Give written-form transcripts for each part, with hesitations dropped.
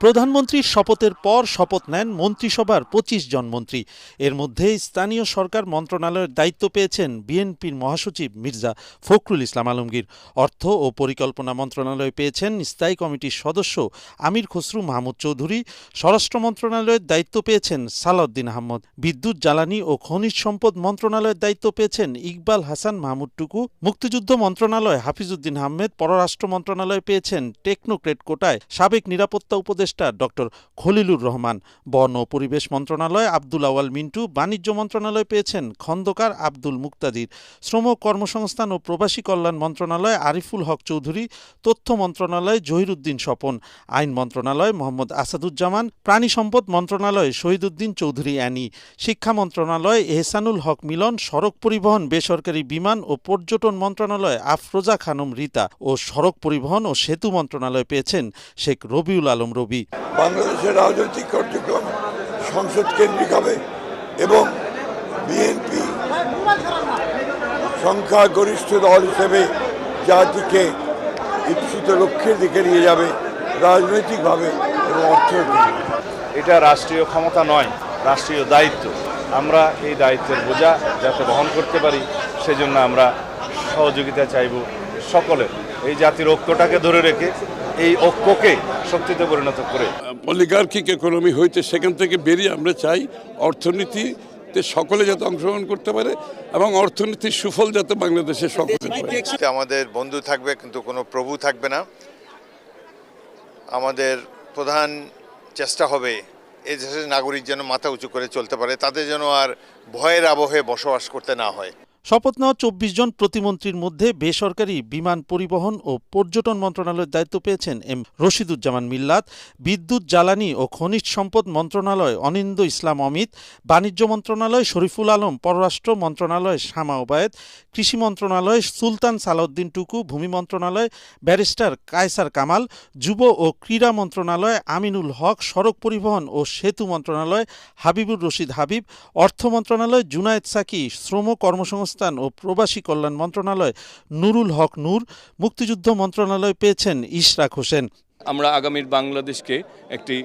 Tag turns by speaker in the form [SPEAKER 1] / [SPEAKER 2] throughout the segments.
[SPEAKER 1] প্রধানমন্ত্রীর শপথের পর শপথ নেন মন্ত্রিসভার ২৫ জন মন্ত্রী। এর মধ্যে স্থানীয় সরকার মন্ত্রণালয়ের দায়িত্ব পেয়েছেন বিএনপির মহাসচিব মির্জা ফখরুল ইসলাম আলমগীর। অর্থ ও পরিকল্পনা মন্ত্রণালয় পেয়েছেন স্থায়ী কমিটির সদস্য আমির খসরু মাহমুদ চৌধুরী। স্বরাষ্ট্র মন্ত্রণালয়ের দায়িত্ব পেয়েছেন সালাউদ্দিন আহমদ। বিদ্যুৎ, জ্বালানি ও খনিজ সম্পদ মন্ত্রণালয়ের দায়িত্ব পেয়েছেন ইকবাল হাসান মাহমুদ টুকু। মুক্তিযুদ্ধ মন্ত্রণালয় হাফিজউদ্দিন আহমেদ। পররাষ্ট্র মন্ত্রণালয় পেয়েছেন টেকনোক্রেট কোটায় সাবেক নিরাপত্তা উপদেষ্টা ডক্টর খলিলুর রহমান। বন ও পরিবেশ মন্ত্রণালয় আব্দুল আওয়াল মিন্টু। বাণিজ্য মন্ত্রণালয় পেয়েছেন খন্দকার আব্দুল মুক্তাদির। শ্রম, কর্মসংস্থান ও প্রবাসী কল্যাণ মন্ত্রণালয় আরিফুল হক চৌধুরী। তথ্য মন্ত্রণালয় জহিরুদ্দিন স্বপন। আইন মন্ত্রণালয় মোহাম্মদ আসাদুজ্জামান। প্রাণী সম্পদ মন্ত্রণালয় শহীদুদ্দিন চৌধুরী অ্যানি। শিক্ষা মন্ত্রণালয় এহসানুল হক মিলন। সড়ক পরিবহন, বেসরকারি বিমান ও পর্যটন মন্ত্রণালয় আফরোজা খানম রীতা ও সড়ক পরিবহন ও সেতু মন্ত্রণালয় পেয়েছেন শেখ রবিউল আলম রবি।
[SPEAKER 2] বাংলাদেশের রাজনৈতিক কার্যক্রম সংসদ কেন্দ্রিক হবে এবং বিএনপি সংখ্যাগরিষ্ঠ দল হিসেবে জাতিকে ইচ্ছিত লক্ষ্যের দিকে নিয়ে যাবে রাজনৈতিকভাবে এবং অর্থনৈতিকভাবে।
[SPEAKER 3] এটা রাষ্ট্রীয় ক্ষমতা নয়, রাষ্ট্রীয় দায়িত্ব। আমরা এই দায়িত্বের বোঝা যাতে বহন করতে পারি সেজন্য আমরা সহযোগিতা চাইব সকলের। এই জাতির ঐক্যটাকে ধরে রেখে এই ঐক্যকে শক্তিতে পরিণত করে
[SPEAKER 4] অলিগার্কিক ইকোনমি হইতে সেখান থেকে বেরিয়ে আমরা চাই অর্থনীতিতে সকলে যাতে অংশগ্রহণ করতে পারে এবং অর্থনীতির সুফল যাতে বাংলাদেশে সকলে পায়।
[SPEAKER 5] আমাদের বন্ধু থাকবে কিন্তু কোনো প্রভু থাকবে না। আমাদের প্রধান চেষ্টা হবে এই দেশের নাগরিক যেন মাথা উঁচু করে চলতে পারে, তাদের যেন আর ভয়ের আবহে বসবাস করতে না হয়।
[SPEAKER 1] শপথ নেওয়া ২৪ জন প্রতিমন্ত্রীর মধ্যে বেসরকারি বিমান পরিবহন ও পর্যটন মন্ত্রণালয়ের দায়িত্ব পেয়েছেন এম রশিদুজ্জামান মিল্লাত। বিদ্যুৎ, জ্বালানি ও খনিজ সম্পদ মন্ত্রণালয় অনিন্দ ইসলাম অমিত। বাণিজ্য মন্ত্রণালয় শরীফুল আলম। পররাষ্ট্র মন্ত্রণালয় শামা ওবায়েদ। কৃষি মন্ত্রণালয় সুলতান সালাউদ্দিন টুকু। ভূমি মন্ত্রণালয় ব্যারিস্টার কায়সার কামাল। যুব ও ক্রীড়া মন্ত্রণালয় আমিনুল হক। সড়ক পরিবহন ও সেতু মন্ত্রণালয় হাবিবুর রশিদ হাবিব। অর্থ মন্ত্রণালয় জুনায়েদ সাকি। শ্রম, কর্মসংস্থান ও প্রবাসী কল্যাণ মন্ত্রণালয় নুরুল হক নূর। মুক্তিযুদ্ধ মন্ত্রণালয় পেয়েছেন ইশরাক হোসেন।
[SPEAKER 6] আমরা আগামীর বাংলাদেশকে একটি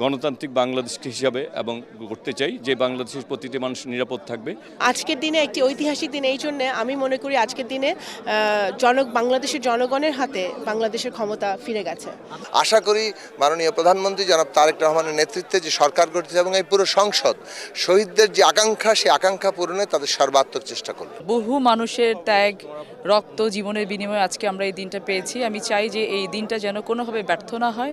[SPEAKER 6] গণতান্ত্রিক বাংলাদেশ হিসাবে এবং করতে চাই, যে বাংলাদেশের প্রতিটি মানুষ নিরাপদ থাকবে।
[SPEAKER 7] আজকের দিনে একটি ঐতিহাসিক দিন, এই জন্য আমি মনে করি আজকের দিনে বাংলাদেশের জনগণের হাতে বাংলাদেশের ক্ষমতা ফিরে গেছে।
[SPEAKER 8] আশা করি মাননীয় প্রধানমন্ত্রী জনাব তারেক রহমানের নেতৃত্বে যে সরকার গঠিত এবং এই পুরো সংসদ শহীদদের যে আকাঙ্ক্ষা, সেই আকাঙ্ক্ষা পূরণে তাদের সর্বাত্মক চেষ্টা করবে।
[SPEAKER 9] বহু মানুষের ত্যাগ, রক্ত, জীবনের বিনিময়ে আজকে আমরা এই দিনটা পেয়েছি। আমি চাই যে এই দিনটা যেন কোনোভাবে ব্যর্থ না হয়।